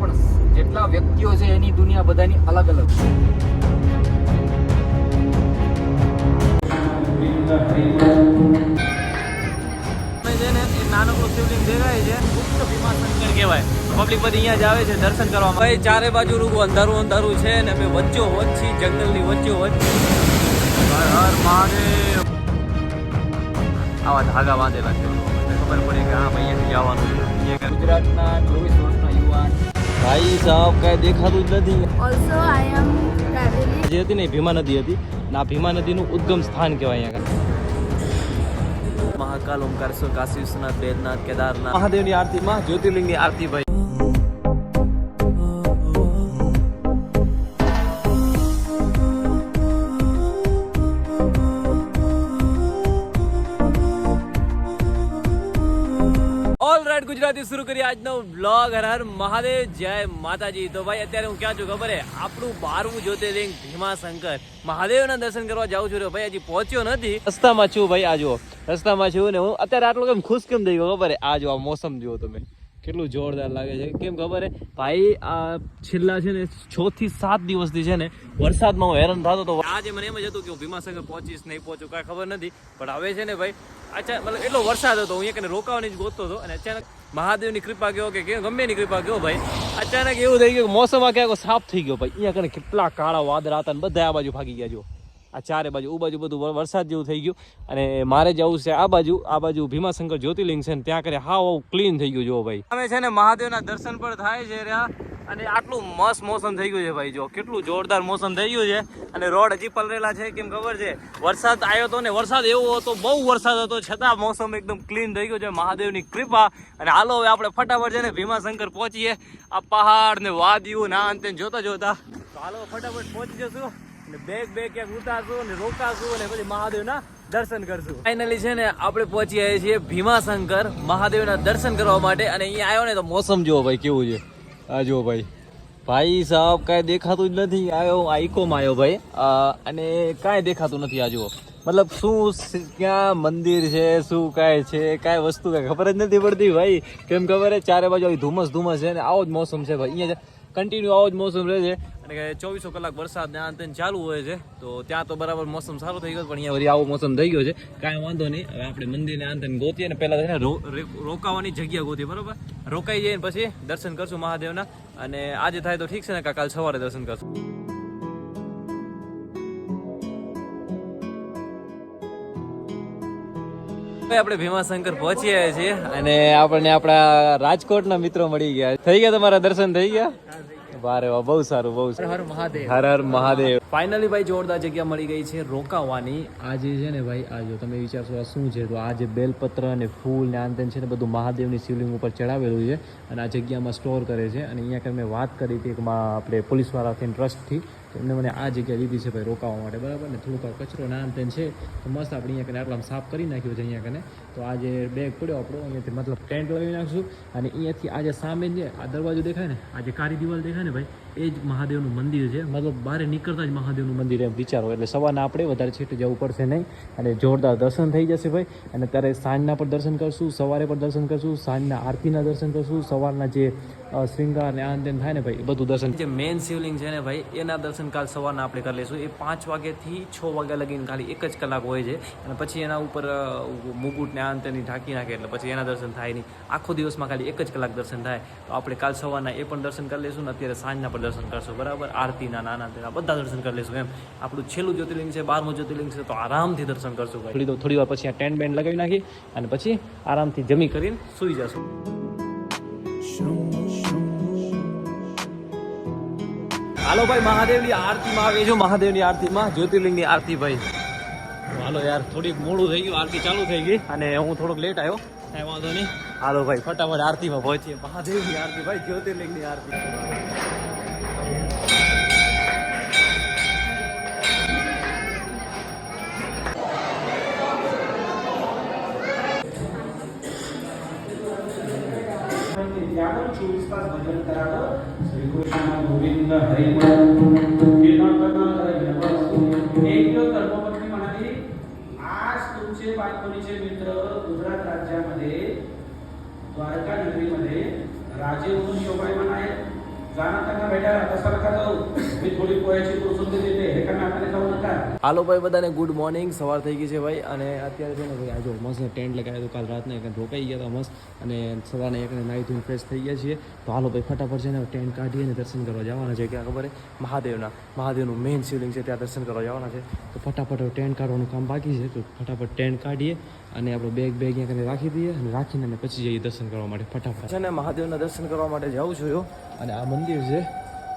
પણ જેટલા વ્યક્તિઓ છે એની દુનિયા બધાની અલગ અલગ છે. નાનકડું શિવલિંગ દેખાય છે, ગુપ્ત ભીમાશંકર કહેવાય. પબ્લિક બધી અહીંયા જ આવે છે દર્શન કરવા. ભાઈ ચારે બાજુ રૂગું અંધારું અંધારું છે ને અમે વચ્ચો વચ્ચી જંગલની વચ્ચો વચ્ચી. હર હર મહાદેવ. આવા ધાગા બાંધેલા છે, ખબર પડે કે હા ભાઈ અહીંયાથી જવાનું છે. ગુજરાતના 24 વર્ષના યુવાન ભાઈ સાહેબ કઈ દેખાતું જ નથી. Also, I am traveling. જે હતી ને ભીમા નદી હતી, ના ભીમા નદીનું ઉદ્ગમ સ્થાન કહેવાય અહીંયા. મહાકાલ, ઓમકારેશ્વર, કાશી વિશ્વનાથ, બેદનાથ, કેદારનાથ, મહાદેવની આરતીમાં જ્યોતિર્લિંગની આરતી ભાઈ. ઓલરાઈટ ગુજરાતી શરૂ કરીએ આજનો બ્લોગ. હર હર મહાદેવ, જય માતાજી. તો ભાઈ અત્યારે હું ક્યાં છું ખબર હે? આપણું 12મું જ્યોતિર્લિંગ ભીમાશંકર મહાદેવના દર્શન કરવા જાઉં છું. ભાઈ હજી પહોંચ્યો નથી, રસ્તામાં છું ભાઈ. આ જુઓ રસ્તામાં છું ને હું અત્યારે આટલો કેમ ખુશ કેમ થઈ ગયો ખબર હે? આ જો આ મોસમ જુઓ તમે, કેટલું જોરદાર લાગે છે. કેમ ખબર હે ભાઈ? આ છેલ્લા છે ને 6 થી 7 દિવસથી છે ને વરસાદમાં હું હેરાન થતો હતો. આજે મને એમ જ હતું કે હું ભીમાશંકર પહોંચીશ નહીં પહોંચું કાંઈ ખબર નથી, પણ હવે છે ને ભાઈ અચાનક મતલબ એટલો વરસાદ હતો, હું અહીંયા રોકાવાની જ ગોતતો હતો અને અચાનક મહાદેવની કૃપા કહો કે ગમે એની કૃપા કહો ભાઈ, અચાનક એવું થઈ ગયું કે મોસમ આ ક્યાંક સાફ થઈ ગયો ભાઈ. અહીંયા કને કેટલા કાળા વાદળા હતા ને બધા આ બાજુ ભાગી ગયા. જો આ ચારે બાજુ ઉ બાજુ બધું વરસાદ જેવું થઈ ગયું. અને મારે જવું છે આ બાજુ ભીમાશંકર જ્યોતિર્લિંગ છે ને ત્યાં કરે હાવ ક્લીન થઈ ગયું. જો ભાઈ અમે છે ને મહાદેવના દર્શન પણ થાય છે રહ્યા, અને આટલું મસ્ત મોસમ થઈ ગયું છે ભાઈ. જો કેટલું જોરદાર મોસમ થઈ ગયું છે. અને રોડ હજી પલરેલા છે. કેમ ખબર છે? વરસાદ આવ્યો હતો ને, વરસાદ એવો હતો, બહુ વરસાદ હતો, છતાં મોસમ એકદમ ક્લીન થઈ ગયું છે, મહાદેવની કૃપા. અને હાલો હવે આપણે ફટાફટ છે ને ભીમાશંકર પહોંચીએ. આ પહાડ ને વાદીઓ ના અંતે જોતા જોતા તો હાલો ફટાફટ પહોંચી જશું. બેગ ક્યાંક ઉતારશું અને રોકાશું અને પછી મહાદેવના દર્શન કરશું. ફાઇનલી છે ને આપણે પહોંચી આવ્યા છીએ ભીમાશંકર મહાદેવના દર્શન કરવા માટે. અને અહીંયા આવ્યો ને તો મોસમ જુઓ ભાઈ કેવું છે. આ જુઓ ભાઈ સાહેબ કાંઈ દેખાતું જ નથી. આવ્યો આ ઇકોમાં આવ્યો ભાઈ, અને કાંઈ દેખાતું નથી. આ જુઓ મતલબ શું ક્યાં મંદિર છે, શું કાંઈ છે, કાંઈ વસ્તુ કાંઈ ખબર જ નથી પડતી ભાઈ. કેમ ખબર છે? ચારે બાજુ આવી ધુમ્મસ છે ને આવો જ મોસમ છે ભાઈ. અહીંયા કન્ટિન્યુ આવો જ મોસમ રહે છે. અને 24 કલાક વરસાદ ને અંતે ચાલુ હોય છે. તો ત્યાં તો બરાબર મોસમ સારું થઈ ગયો, પણ અહીંયા વળી આવો મોસમ થઈ ગયો છે. કાંઈ વાંધો નહીં. હવે આપણે મંદિરને અંતે ગોતીએ ને પહેલાં છે ને રોકાવાની જગ્યા ગોતીએ, બરાબર? રોકાઈ જઈએ પછી દર્શન કરશું મહાદેવના. અને આજે થાય તો ઠીક છે ને, કાલ સવારે દર્શન કરશું. આપણે ભીમાશંકર પહોંચી આવ્યા છીએ અને આપણને આપણા રાજકોટના મિત્રો મળી ગયા. થઈ ગયા તમારા દર્શન? થઈ ગયા? વારે વાહ, બહુ સારું, બહુ સારું. હર મહાદેવ, હર હર મહાદેવ. ફાઇનલી ભાઈ જોરદાર જગ્યા મળી ગઈ છે રોકાવાની. આ જે છે ને ભાઈ, આ જો તમે વિચારશો આ શું છે, તો આ જે બેલપત્ર અને ફૂલ ને આંતન છે ને બધું મહાદેવની શિવલિંગ ઉપર ચડાવેલું છે અને આ જગ્યામાં સ્ટોર કરે છે. અને અહીંયા મેં વાત કરી હતી આપણે પોલીસવાળાથી ટ્રસ્ટથી, તો એમને મને આ જગ્યા લીધી છે ભાઈ રોકાવા માટે, બરાબર ને? થોડુંક કચરો ના આંતન છે તો મસ્ત આપણે અહીંયા કને આટલામાં સાફ કરી નાખ્યો છે અહીંયા કને. તો આ જે બેગ પડ્યો આપણો અહીંયાથી મતલબ ટેન્ટ લગાવી નાખશું. અને અહીંયાથી આ જે સામે જે આ દરવાજો દેખાય ને, આ જે કાળી દિવાલ દેખાય ને ભાઈ, એ જ મહાદેવનું મંદિર છે. મતલબ બહાર નીકળતા જ મહાદેવનું મંદિર એમ વિચારો. એટલે સવારના આપણે વધારે છેટે જવું પડશે નહીં અને જોરદાર દર્શન થઈ જશે ભાઈ. અને ત્યારે સાંજના પણ દર્શન કરશું, સવારે પણ દર્શન કરશું, સાંજના આરતીના દર્શન કરશું, સવારના જે શ્રૃંગાર ને આનંદ થાય ને ભાઈ, એ બધું દર્શન. જે મેઇન શિવલિંગ છે ને ભાઈ, એના દર્શન કાલ સવારના આપણે કરી લઈશું. એ 5 વાગ્યાથી 6 વાગ્યા લગીને ખાલી 1 જ કલાક હોય છે. અને પછી એના ઉપર મુકુટ ને આંતની ઢાંકી નાખે એટલે પછી એના દર્શન થાય નહીં. આખો દિવસમાં ખાલી 1 જ કલાક દર્શન થાય. તો આપણે કાલ સવારના એ પણ દર્શન કરી લઈશું ને અત્યારે સાંજના પણ દર્શન કરશું, બરાબર? આરતીના નાના તેના બધા દર્શન કરી લઈશું. એમ આપણું છેલ્લું જ્યોતિર્લિંગ છે, 12મું જ્યોતિર્લિંગ છે, તો આરામથી દર્શન કરશું ભાઈ. થોડી વાર પછી આ ટેન્ટ બેન્ડ લગાવી નાખી અને પછી આરામથી જમી કરીને સૂઈ જશું. હાલો ભાઈ, મહાદેવની આરતીમાં આવી છું. મહાદેવની આરતીમાં જ્યોતિર્લિંગની આરતી ભાઈ. હાલો યાર, થોડીક મોડું થઈ ગયું, આરતી ચાલુ થઈ ગઈ અને હું થોડોક લેટ આવ્યો, કાંઈ વાંધો નહીં. હાલો ભાઈ ફટાફટ આરતીમાં પહોંચીએ. મહાદેવની આરતી ભાઈ, જ્યોતિર્લિંગની આરતી. मित्र गुजरात राज्यामध्ये द्वारका नगरीमध्ये राजे म्हणून शोभायमान आहेत. जाणताना भेटायला तसं नका जाऊ मी थोडी पोह्याची पुरसुंदी देते हे का नाकाने जाऊ नका હાલો ભાઈ બધાને ગુડ મોર્નિંગ. સવાર થઈ ગઈ છે ભાઈ અને અત્યારે છે ને ભાઈ આ જો મસ્ત ટેન્ટ લગાવ્યો તો કાલ રાતને એક રોકાઈ ગયા હતા મસ્ત અને સવારે એકને નાહી ધોઈને ફ્રેશ થઈ ગયા છીએ. તો હાલો ભાઈ ફટાફટ છે ને ટેન્ટ કાઢીએ અને દર્શન કરવા જવાના છે. ક્યાં ખબર છે? મહાદેવનું મેઇન શિવલિંગ છે ત્યાં દર્શન કરવા જવાના છે. તો ફટાફટ ટેન્ટ કાઢવાનું કામ બાકી છે તો ફટાફટ ટેન્ટ કાઢીએ અને આપણો બેગ અહીંયા કરીને રાખી દઈએ અને રાખીને અને પછી જઈએ દર્શન કરવા માટે. ફટાફટ છે ને મહાદેવના દર્શન કરવા માટે જાઉં છું યો અને આ મંદિર છે.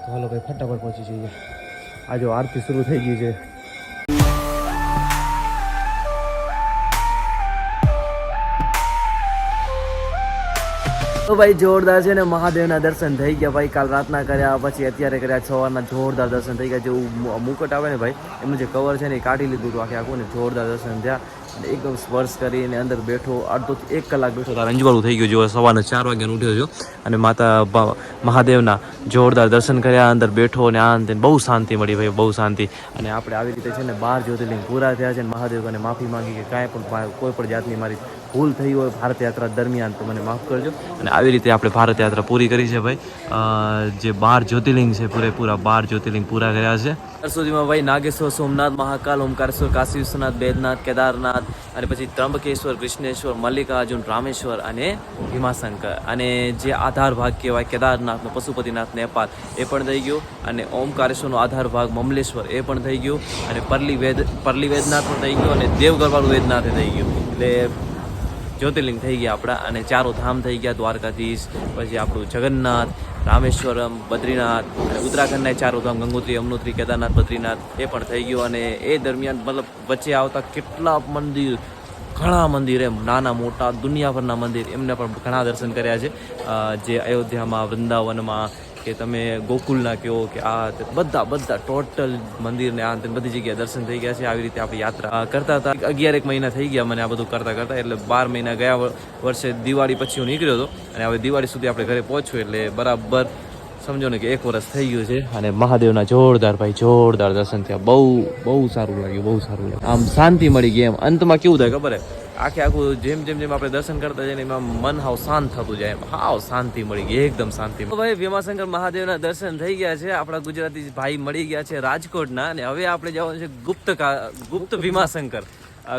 તો હાલો ભાઈ ફટાફટ પહોંચી જઈએ. આ જો આરતી શરૂ થઈ ગઈ છે. તો ભાઈ જોરદાર છે ને મહાદેવના દર્શન થઈ ગયા ભાઈ. કાલ રાતના કર્યા પછી અત્યારે કર્યા સવારના જોરદાર દર્શન થઈ ગયા. જેવું મુકટ આવે ને ભાઈ એમનું જે કવર છે ને એ કાઢી લીધું હતું આખું ને જોરદાર દર્શન થયા અને એકદમ સ્પર્શ કરીને અંદર બેઠો અડધોથી 1 કલાક બેઠો તાર અંજવાળું થઈ ગયું. જો સવારના 4 વાગ્યાનો ઉઠ્યો છું અને માતા મહાદેવના જોરદાર દર્શન કર્યા અંદર બેઠો અને આ અંતે બહુ શાંતિ મળી ભાઈ, બહુ શાંતિ. અને આપણે આવી રીતે છે ને 12 જ્યોતિર્લિંગ પૂરા થયા છે. મહાદેવ અને માફી માંગી કે કાંઈ પણ કોઈ પણ જાતની મારી ભૂલ થઈ હોય ભારત યાત્રા દરમિયાન તો મને માફ કરજો. અને આવી રીતે આપણે ભારત યાત્રા પૂરી કરી છે ભાઈ. જે 12 જ્યોતિર્લિંગ છે પૂરેપૂરા 12 જ્યોતિર્લિંગ પૂરા કર્યા છે. અત્યાર સુધીમાં ભાઈ નાગેશ્વર, સોમનાથ, મહાકાલ, ઓમકારેશ્વર, કાશી વિશ્વનાથ, બેદનાથ, કેદારનાથ અને પછી ત્રંબકેશ્વર, કૃષ્ણેશ્વર, મલ્લિકાર્જુન, રામેશ્વર અને ભીમાશંકર. અને જે આધાર ભાગ કહેવાય કેદારનાથનો, પશુપતિનાથ, નેપાળ એ પણ થઈ ગયું. અને ઓમકારેશ્વરનો આધાર ભાગ મમલેશ્વર એ પણ થઈ ગયું. અને પરલી વેદનાથ પણ થઈ ગયું અને દેવગઢવાળું વેદનાથ થઈ ગયું. એટલે જ્યોતિર્લિંગ થઈ ગયા આપણા. અને 4 ધામ થઈ ગયા, દ્વારકાધીશ, પછી આપણું જગન્નાથ, રામેશ્વરમ, બદ્રીનાથ અને ઉત્તરાખંડના 4 ધામ ગંગોત્રી, યમનોત્રી, કેદારનાથ, બદ્રીનાથ એ પણ થઈ ગયું. અને એ દરમિયાન મતલબ વચ્ચે આવતા કેટલા મંદિર, ઘણા મંદિર એમ નાના મોટા દુનિયાભરના મંદિર એમને પણ ઘણા દર્શન કર્યા છે. જે અયોધ્યામાં, વૃંદાવનમાં કે તમે ગોકુલના કહો કે આ બધા ટોટલ મંદિરને આ બધી જગ્યાએ દર્શન થઈ ગયા છે. આવી રીતે આપણે યાત્રા કરતા હતા. 11 મહિના થઈ ગયા મને આ બધું કરતા એટલે 12 મહિના ગયા વર્ષે દિવાળી પછી હું નીકળ્યો હતો અને હવે દિવાળી સુધી આપણે ઘરે પહોંચ્યું એટલે બરાબર સમજો ને કે 1 વર્ષ થઈ ગયું છે. અને મહાદેવના જોરદાર ભાઈ જોરદાર દર્શન થયા. બહુ સારું લાગ્યું, બહુ સારું લાગ્યું. આમ શાંતિ મળી ગઈ. એમ અંતમાં કેવું થાય ખબર હે? આખું જેમ આપણે દર્શન કરતા જઈએ એમાં મન હાવ શાંત થતું જાય. એમ હાવ શાંતિ મળી ગઈ, એકદમ શાંતિ. ભાઈ ભીમાશંકર મહાદેવના દર્શન થઈ ગયા છે. આપણા ગુજરાતી ભાઈ મળી ગયા છે રાજકોટના. અને હવે આપણે જવાનું છે ગુપ્ત ભીમાશંકર.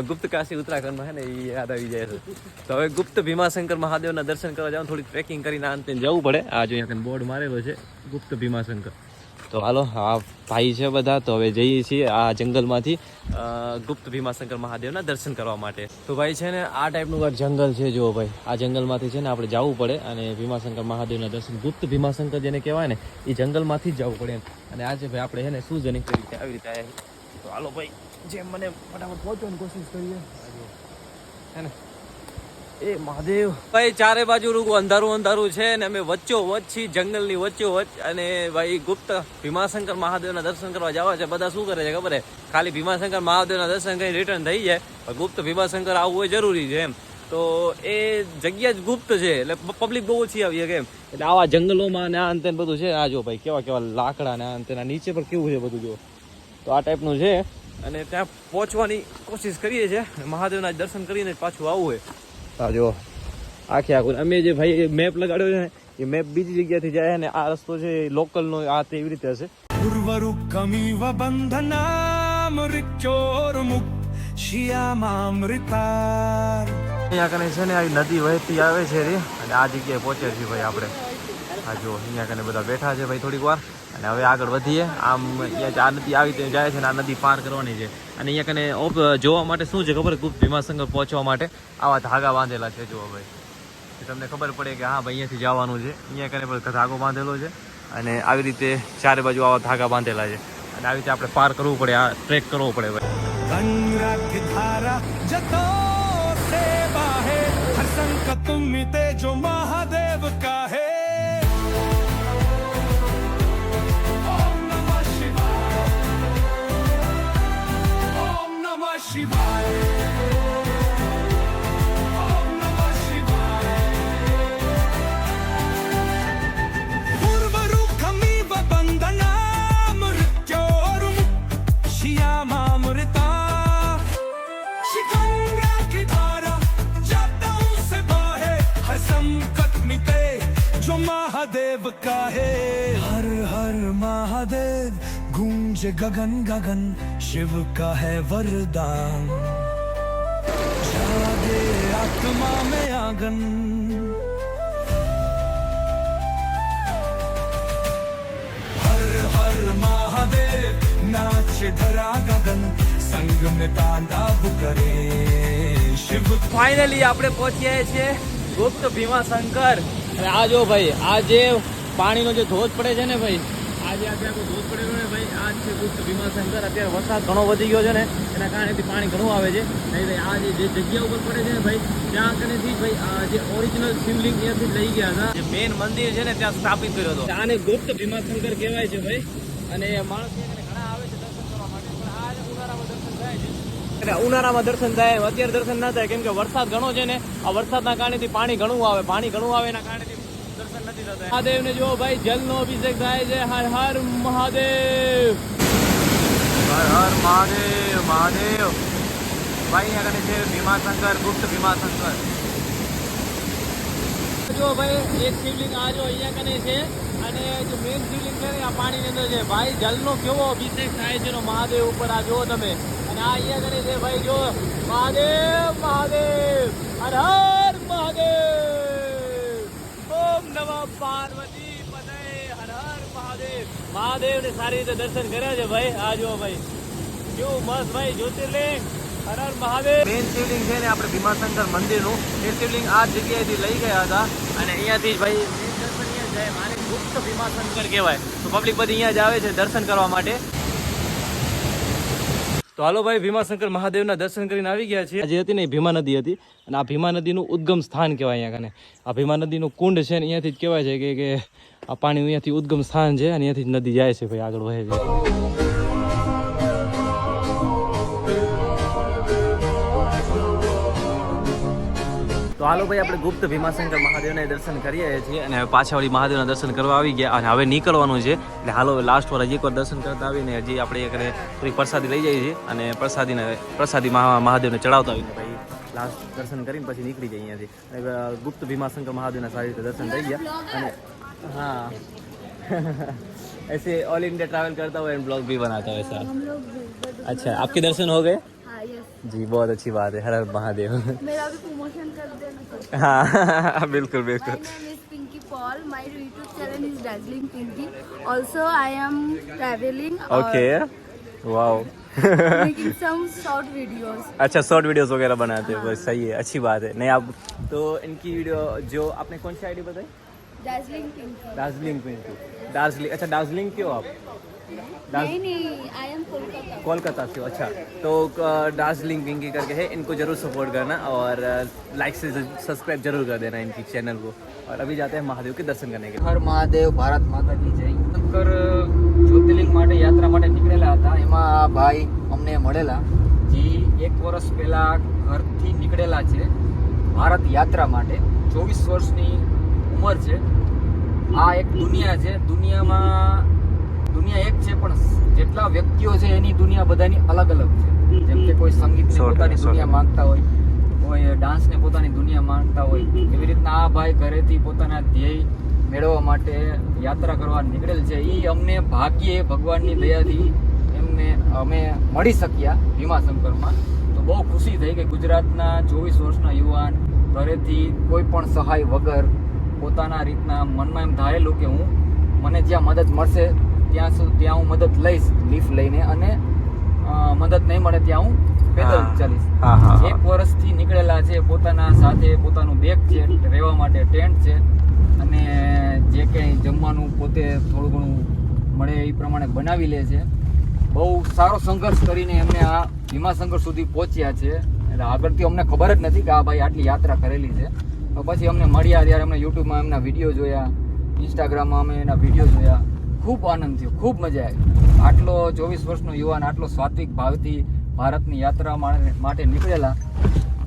ગુપ્ત કાશી ઉત્તરાખંડમાં છે ને એ યાદ આવી જાય છે. તો હવે ગુપ્ત ભીમાશંકર મહાદેવના દર્શન કરવા જવાનું, થોડીક ટ્રેકિંગ કરીને અંતે જવું પડે. આ જો અહીંયા બોર્ડ મારેલો છે ગુપ્ત ભીમાશંકર. તો હાલો આ ભાઈ છે બધા. તો હવે જઈએ છીએ આ જંગલમાંથી ગુપ્ત ભીમાશંકર મહાદેવના દર્શન કરવા માટે. તો ભાઈ છે ને આ ટાઈપનું આ જંગલ છે. જો ભાઈ આ જંગલમાંથી છે ને આપણે જવું પડે અને ભીમાશંકર મહાદેવના દર્શન, ગુપ્ત ભીમાશંકર જેને કહેવાય ને એ જંગલમાંથી જ જવું પડે એમ. અને આજે ભાઈ આપણે છે ને શું જર્ની કરી છે આવી રીતે આવ્યા. તો હાલો ભાઈ જેમ મને ફટાફટ પહોંચવાની કોશિશ કરીએ હે ને. એ મહાદેવ ભાઈ ચારે બાજુ રૂગું અંધારું છે ને અમે વચ્ચોવચ્ચ છીએ, જંગલની વચ્ચોવચ્ચ. અને ભાઈ ગુપ્ત ભીમાશંકર મહાદેવના દર્શન કરવા જવા છે. બધા શું કરે છે ખબર હે? ખાલી ભીમાશંકર મહાદેવના દર્શન કરી રિટર્ન થઈ જાય. ગુપ્ત ભીમાશંકર આવવું હોય જરૂરી છે એમ. તો એ જગ્યા જ ગુપ્ત છે એટલે પબ્લિક બહુ ઓછી આવી શકે એમ. એટલે આવા જંગલોમાં ને આ અંતે બધું છે. આ જો ભાઈ કેવા લાકડા ને આ અંતે નીચે પર કેવું છે બધું જો. તો આ ટાઈપનું છે અને ત્યાં પહોંચવાની કોશિશ કરીએ છીએ. મહાદેવના દર્શન કરીને પાછું આવવું હોય. જો આખું અમે જે ભાઈ મેપ લગાડ્યો છે ને એ મેપ બીજી જગ્યાથી જાય ને આ રસ્તો છે લોકલનો આ તે એવી રીતે હશે. અહીંયા કને છે ને આવી નદી વહેતી આવે છે રે અને આ જગ્યાએ પહોંચે છે ભાઈ આપણે. આ જો અહીંયા કને બધા બેઠા છે ભાઈ થોડીક વાર. અને હવે આગળ વધીએ. આમ અહીંયા આ નદી આવી રીતે જાય છે ને આ નદી પાર કરવાની છે. અને અહીંયા કને જોવા માટે શું છે ખબર? ગુપ્ત ભીમાશંકર પહોંચવા માટે આવા ધાગા બાંધેલા છે. જુઓ ભાઈ તમને ખબર પડે કે હા ભાઈ અહીંયાથી જવાનું છે. અહીંયા કને પણ ધાગો બાંધેલો છે અને આવી રીતે ચારે બાજુ આવા ધાગા બાંધેલા છે. અને આવી રીતે આપણે પાર કરવું પડે, આ ટ્રેક કરવો પડે ભાઈ. મહાદેવ કા હે का है हर हर महादेव गूंज गगन गगन शिव का है वरदान जागे आत्मा में आंगन हर हर महादेव नाच धरा गगन संग में तांडव करे शिव ફાઇનલી આપણે પહોંચ્યા છીએ ગુપ્ત ભીમાશંકર. અને આ જો ભાઈ, આ જે પાણીનો જે ધોધ પડે છે ને ભાઈ, આ જે આપણે આખો ધોધ પડેલો ને ભાઈ, આ જ છે ગુપ્ત ભીમાશંકર. અત્યારે વરસાદ ઘણો વધી ગયો છે ને, એના કારણેથી પાણી ઘણું આવે છે. નહીં આ જે જગ્યા ઉપર પડે છે ને ભાઈ, ત્યાં કનેથી ભાઈ આ જે ઓરિજિનલ શિવલિંગ ત્યાંથી લઈ ગયા હતા, જે મેઇન મંદિર છે ને ત્યાં સ્થાપિત કર્યો હતો. આને ગુપ્ત ભીમાશંકર કહેવાય છે ભાઈ. અને માણસ ઘણા આવે છે દર્શન કરવા માટે, પણ આ ઉનાળામાં દર્શન થાય છે. એટલે ઉનાળામાં દર્શન થાય, અત્યારે દર્શન ના થાય કેમ કે વરસાદ ઘણો છે ને. આ વરસાદના કારણેથી પાણી ઘણું આવે એના કારણેથી દર્શન નથી થતા. મહાદેવને જો ભાઈ જલનો અભિષેક થાય છે. હર હર મહાદેવ, હર હર મહાદેવ. મહાદેવ ભાઈ અહીંયા કને છે ભીમાશંકર, ગુપ્ત ભીમાશંકર. જો ભાઈ એક શિવલિંગ આ જો અહીંયા કને છે, અને જે મેઇન શિવલિંગ છે ને આ પાણીની અંદર છે. ભાઈ જલનો કેવો અભિષેક થાય છે મહાદેવ ઉપર, આ જો તમે. અને આ અહીંયા કરે છે ભાઈ, જો મહાદેવ મહાદેવ, હર હર મહાદેવ, ઓમ નમઃ પાર્વતી પતય, હર હર મહાદેવ. મહાદેવને સારી રીતે દર્શન કર્યા છે ભાઈ. આ જો ભાઈ કેવું મસ્ત ભાઈ જ્યોતિર્લિંગ. હર હર મહાદેવ. મેઇન શિવલિંગ છે ને આપણે ભીમાશંકર મંદિરનું, એ શિવલિંગ આ જગ્યાએથી લઈ ગયા હતા. અને અહીંયાથી જ ભાઈ દર્શન અહીંયા જાય. મારે ગુપ્ત ભીમાશંકર કહેવાય. તો પબ્લિક બધી અહીંયા જ આવે છે દર્શન કરવા માટે. તો હાલો ભાઈ, ભીમાશંકર મહાદેવના દર્શન કરીને આવી ગયા છીએ. જે હતી ને ભીમા નદી હતી, અને આ ભીમા નદીનું ઉદ્ગમ સ્થાન કહેવાય અહીંયા કને. આ ભીમા નદીનું કુંડ છે ને અહીંયાથી જ કહેવાય છે કે આ પાણી અહીંયાથી ઉદ્ગમ સ્થાન છે, અને અહીંયાથી જ નદી જાય છે ભાઈ, આગળ વહે છે. તો હાલો ભાઈ, આપણે ગુપ્ત ભીમાશંકર મહાદેવના દર્શન કરીએ છીએ, અને હવે પાછા વળી મહાદેવના દર્શન કરવા આવી ગયા, અને હવે નીકળવાનું છે. એટલે હાલો લાસ્ટ વાર હજી એકવાર દર્શન કરતા આવીને હજી આપણે એક થોડીક પ્રસાદી લઈ જઈએ છીએ, અને પ્રસાદી મહાદેવને ચડાવતા આવીને ભાઈ લાસ્ટ દર્શન કરીને પછી નીકળી જઈએ અહીંયાથી. અને ગુપ્ત ભીમાશંકર મહાદેવના સારી રીતે દર્શન થઈ ગયા. અને हाँ ऐसे ऑल इंडिया ट्रैवल करता हुआ ब्लॉग भी बनाता है सर. हम लोग भी, अच्छा, आपके दर्शन हो गए? हाँ यस, जी, बहुत अच्छी बात है. हर हर महादेव. मेरा भी प्रमोशन कर देना सर. हाँ बिल्कुल My बिल्कुल. name is Pinky Paul. My YouTube channel is Dazzling Pinky. Also, I am traveling. Okay, wow. making some short videos. अच्छा, शॉर्ट वीडियोस वगैरह बनाते हो, बस सही है, अच्छी बात है. नहीं आप तो इनकी वीडियो जो आपने कौन सी आईडी बताई? Dazzling Pinky. दार्जिलिंग पिंटू. दार्जिलिंग, अच्छा दार्जिलिंग क्यों आप? नहीं, I am Kolkata. कोलकाता से हो. अच्छा, तो दार्जिलिंग पिंकी करके है, इनको जरूर सपोर्ट करना और लाइक से सब्सक्राइब जरूर कर देना इनकी चैनल को. और अभी जाते हैं महादेव के दर्शन करने के लिए. હર મહાદેવ, ભારત માતા કી જય. શંકર જ્યોતિર્લિંગ માટે યાત્રા માટે નીકળેલા હતા. એમાં આ ભાઈ અમને મળેલા, જે 1 વર્ષ પહેલા ઘરથી નીકળેલા છે ભારત યાત્રા માટે. 24 વર્ષની ઉંમર છે. આ એક દુનિયા છે, દુનિયા એક છે, પણ જેટલા વ્યક્તિઓ છે એની દુનિયા બધાની અલગ અલગ છે. જેમ કે કોઈ સંગીતને પોતાની દુનિયા માંગતા હોય, કોઈ ડાન્સને પોતાની દુનિયા માંગતા હોય, એવી રીતના આ ભાઈ ઘરેથી પોતાના ધ્યેય મેળવવા માટે યાત્રા કરવા નીકળેલ છે. એ અમને ભાગ્યે ભગવાનની દયાથી અમે મળી શક્યા ભીમાશંકરમાં. તો બહુ ખુશી થઈ કે ગુજરાતના 24 વર્ષના યુવાન ઘરેથી કોઈ પણ સહાય વગર પોતાના રીતના મનમાં એમ ધારેલું કે મને જ્યાં મદદ મળશે ત્યાં હું મદદ લઈશ લીફ લઈને, અને મદદ નહીં મળે ત્યાં હું પેદલ ચાલીશ. 1 વર્ષથી નીકળેલા છે. પોતાના સાથે પોતાનું બેગ છે, રહેવા માટે ટેન્ટ છે, અને જે કંઈ જમવાનું પોતે થોડું ઘણું મળે એ પ્રમાણે બનાવી લે છે. બહુ સારો સંઘર્ષ કરીને એમને આ ભીમાશંકર સુધી પહોંચ્યા છે. એટલે આગળથી અમને ખબર જ નથી કે આ ભાઈ આટલી યાત્રા કરેલી છે. તો પછી અમને મળ્યા ત્યારે અમને યુટ્યુબમાં એમના વિડીયો જોયા, ઇન્સ્ટાગ્રામમાં અમે એના વિડીયો જોયા. ખૂબ આનંદ થયો, ખૂબ મજા આવી. આટલો 24 વર્ષનો યુવાન આટલો સાત્વિક ભાવથી ભારતની યાત્રા માટે નીકળેલા,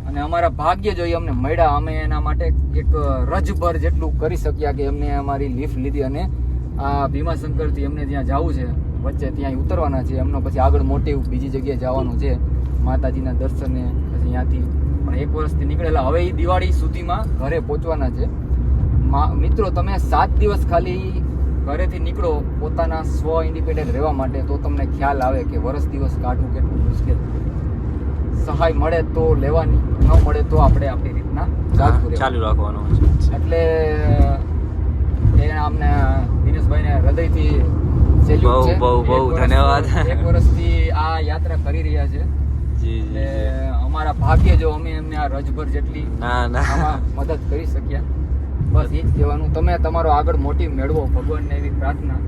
અને અમારા ભાગ્ય જોઈએ અમને મળ્યા. અમે એના માટે એક રજભર જેટલું કરી શક્યા કે એમને અમારી લિફ્ટ લીધી, અને આ ભીમાશંકરથી એમને જ્યાં જવું છે વચ્ચે ત્યાં ઉતરવાના છે. એમનો પછી આગળ મોટી બીજી જગ્યાએ જવાનું છે માતાજીના દર્શને. પછી ત્યાંથી પણ 1 વર્ષથી નીકળેલા, હવે એ દિવાળી સુધીમાં ઘરે પહોંચવાના છે. મિત્રો તમે 7 દિવસ ખાલી ઘરેથી નીકળો પોતાના સ્વ ઇન્ડિપેન્ડન્ટ રહેવા માટે, તો તમને ખ્યાલ આવે કે વર્ષ દિવસ કાઢવું કેટલું મુશ્કેલ. સહાય મળે તો લેવાની, ન મળે તો આપણે આપણી રીતના ચાલુ રાખવાનું. એટલે અમને દિનેશભાઈને હૃદયથી સેલ્યુટ છે. બહુ ધન્યવાદ. 1 વર્ષથી આ યાત્રા કરી રહ્યા છે. એટલે અમારા ભાગ્ય જો અમે એમને આ રજભર જેટલી આમાં મદદ કરી શક્યા. બસ એ જ કહેવાનું. તમે તમારો આગળ મોટી મેળવો, ભગવાનને એવી પ્રાર્થના,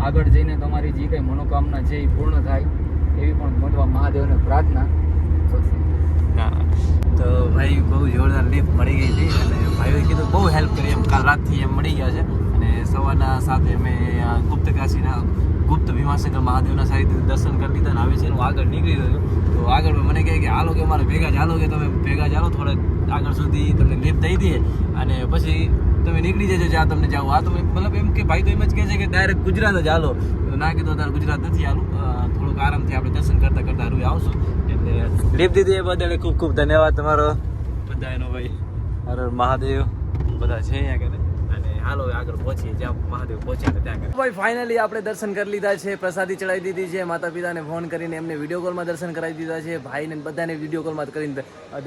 આગળ જઈને તમારી જે કંઈ મનોકામના છે એ પૂર્ણ થાય એવી પણ મોટવા મહાદેવને પ્રાર્થના. તો ભાઈ બહુ જોરદાર લિફ્ટ મળી ગઈ હતી અને ભાઈઓએ કીધું બહુ હેલ્પ કરી. એમ કાલ રાતથી એમ મળી ગયા છે અને સવારના સાથે અમે ગુપ્ત કાશીના ગુપ્ત ભીમાશંકર મહાદેવના સારી રીતે દર્શન કરી લીધા અને હવે છે હું આગળ નીકળી રહ્યો છું. તો આગળ મને કહે કે હાલો કે અમારે ભેગા ચાલો, કે તમે ભેગા ચાલો થોડાક આગળ સુધી તમને લિફ્ટ દઈ દઈએ અને પછી તમે નીકળી જજો જ્યાં તમને જાઓ. આ તમે મતલબ એમ કે ભાઈ તો એમ જ કહે છે કે ડાયરેક્ટ ગુજરાત જ હાલો. ના કીધું તારે ગુજરાત નથી હાલું, થોડુંક આરામથી આપણે દર્શન કરતા કરતા રૂએ આવશું. એટલે લિફ્ટ દીધી એ બદલ ખૂબ ખૂબ ધન્યવાદ તમારો બધાનો ભાઈ. હર હર મહાદેવ બધા છે અહીંયા કરે અને હાલો આગળ પહોંચીએ જ્યાં મહાદેવ પહોંચ્યા ત્યાં કરે. ભાઈ ફાઇનલી આપણે દર્શન કરી લીધા છે, પ્રસાદી ચડાવી દીધી છે, માતા પિતાને ફોન કરીને એમને વિડીયો કોલમાં દર્શન કરાવી દીધા છે, ભાઈને બધાને વિડીયો કોલમાં કરીને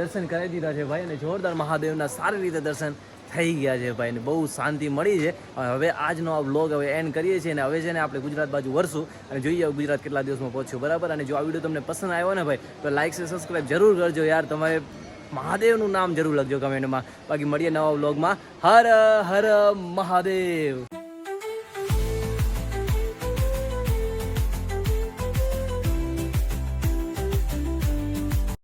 દર્શન કરાવી દીધા છે ભાઈ. અને જોરદાર મહાદેવના સારી રીતે દર્શન થઈ ગયા છે ભાઈને, બહુ શાંતિ મળી છે. હવે આજનો આ વ્લોગ હવે એન્ડ કરીએ છીએ અને હવે છે ને આપણે ગુજરાત બાજુ વરસું અને જોઈએ ગુજરાત કેટલા દિવસમાં પહોંચ્યું, બરાબર. અને જો આ વિડીયો તમને પસંદ આવ્યો ને ભાઈ તો લાઈક છે, સબસ્ક્રાઈબ જરૂર કરજો યાર. તમારે મહાદેવનું નામ જરૂર લખજો કમેન્ટમાં. બાકી મળીએ નવા વ્લોગમાં. હર હર મહાદેવ.